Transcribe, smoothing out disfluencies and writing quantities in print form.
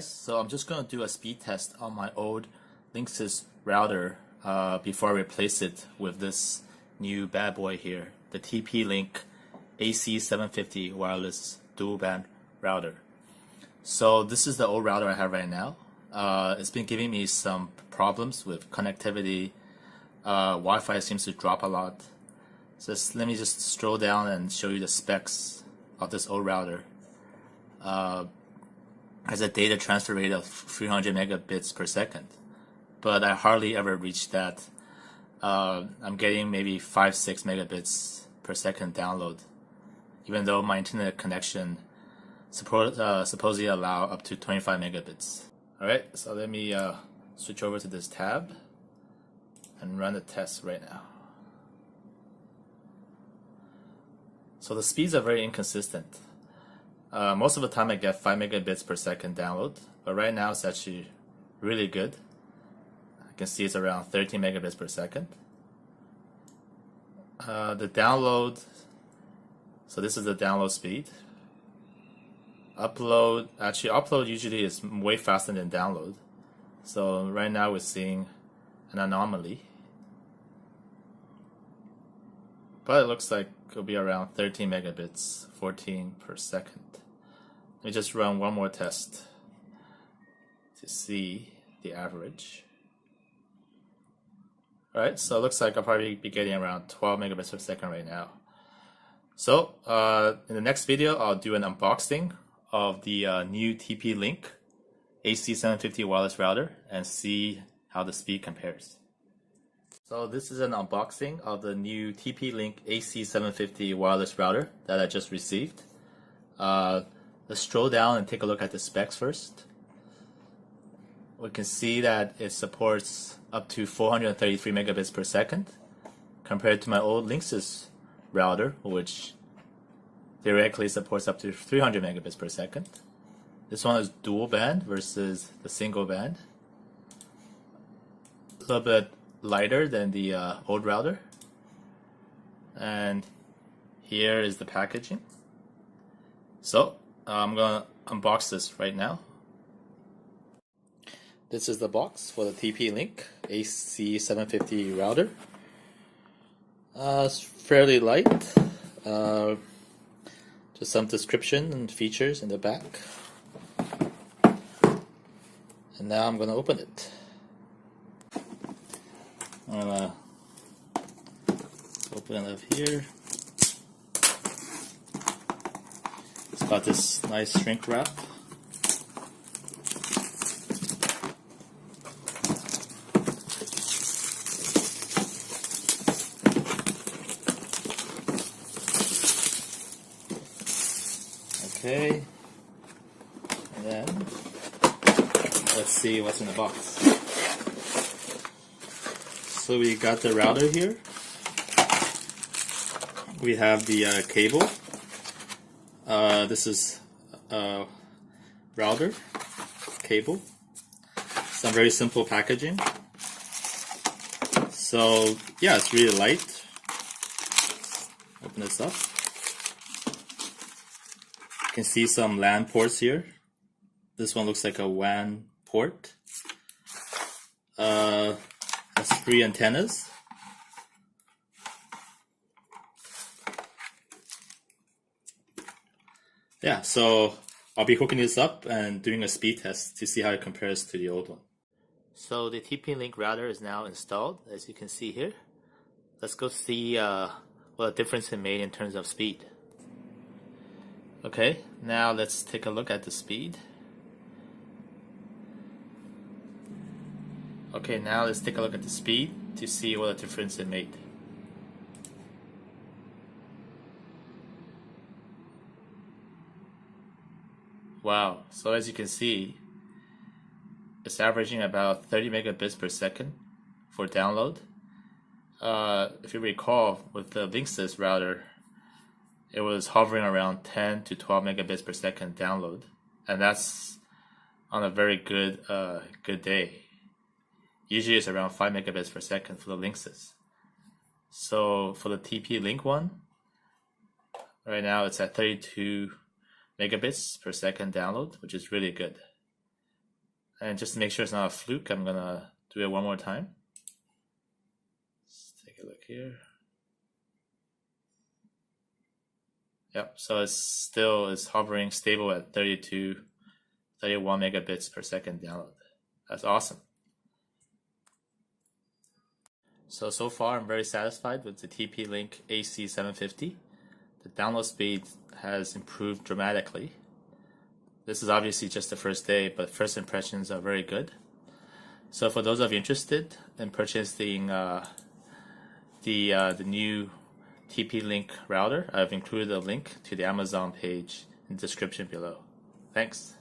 guys, so I'm just going to do a speed test on my old Linksys router before I replace it with this new bad boy here, the TP-Link AC750 wireless dual band router. So this is the old router I have right now. It's been giving me some problems with connectivity. Wi-Fi seems to drop a lot. So let me just scroll down and show you the specs of this old router. Has a data transfer rate of 300 megabits per second, but I hardly ever reach that. I'm getting maybe 5-6 megabits per second download, even though my internet connection supposedly allow up to 25 megabits. Alright, so let me switch over to this tab and run the test right now. So the speeds are very inconsistent. Most of the time I get 5 megabits per second download, but right now it's actually really good. I can see it's around 13 megabits per second. The download, so this is the download speed. Upload usually is way faster than download. So right now we're seeing an anomaly. But it looks like it'll be around 13 megabits, 14 per second. Let me just run one more test to see the average. Alright, so it looks like I'll probably be getting around 12 megabits per second right now. So in the next video, I'll do an unboxing of the new TP-Link AC750 wireless router and see how the speed compares. So this is an unboxing of the new TP-Link AC750 wireless router that I just received. Let's scroll down and take a look at the specs first. We can see that it supports up to 433 megabits per second compared to my old Linksys router, which theoretically supports up to 300 megabits per second. This one is dual band versus the single band. A little bit lighter than the old router. And here is the packaging. So I'm gonna unbox this right now. This is the box for the TP-Link AC750 router. It's fairly light. Just some description and features in the back. And now I'm gonna open it. I'm gonna open it up here. It's got this nice shrink wrap. Okay, and then let's see what's in the box. So we got the router here. We have the cable. This is router cable. Some very simple packaging. So yeah, it's really light. Open this up. You can see some LAN ports here. This one looks like a WAN port. Has 3 antennas. Yeah, so I'll be hooking this up and doing a speed test to see how it compares to the old one. So the TP-Link router is now installed, as you can see here. Let's go see what a difference it made in terms of speed. Okay, now let's take a look at the speed. Okay, now let's take a look at the speed to see what a difference it made. Wow, so as you can see, it's averaging about 30 megabits per second for download. If you recall, with the Linksys router, it was hovering around 10 to 12 megabits per second download, and that's on a very good day. Usually it's around 5 megabits per second for the Linksys. So for the TP-Link one, right now it's at 32 megabits per second download, which is really good. And just to make sure it's not a fluke, I'm gonna do it one more time. Let's take a look here. Yep, so it's hovering stable at 31 megabits per second download. That's awesome. So far I'm very satisfied with the TP-Link AC750. The download speed has improved dramatically. This is obviously just the first day, but first impressions are very good. So for those of you interested in purchasing the new TP-Link router, I've included a link to the Amazon page in the description below. Thanks.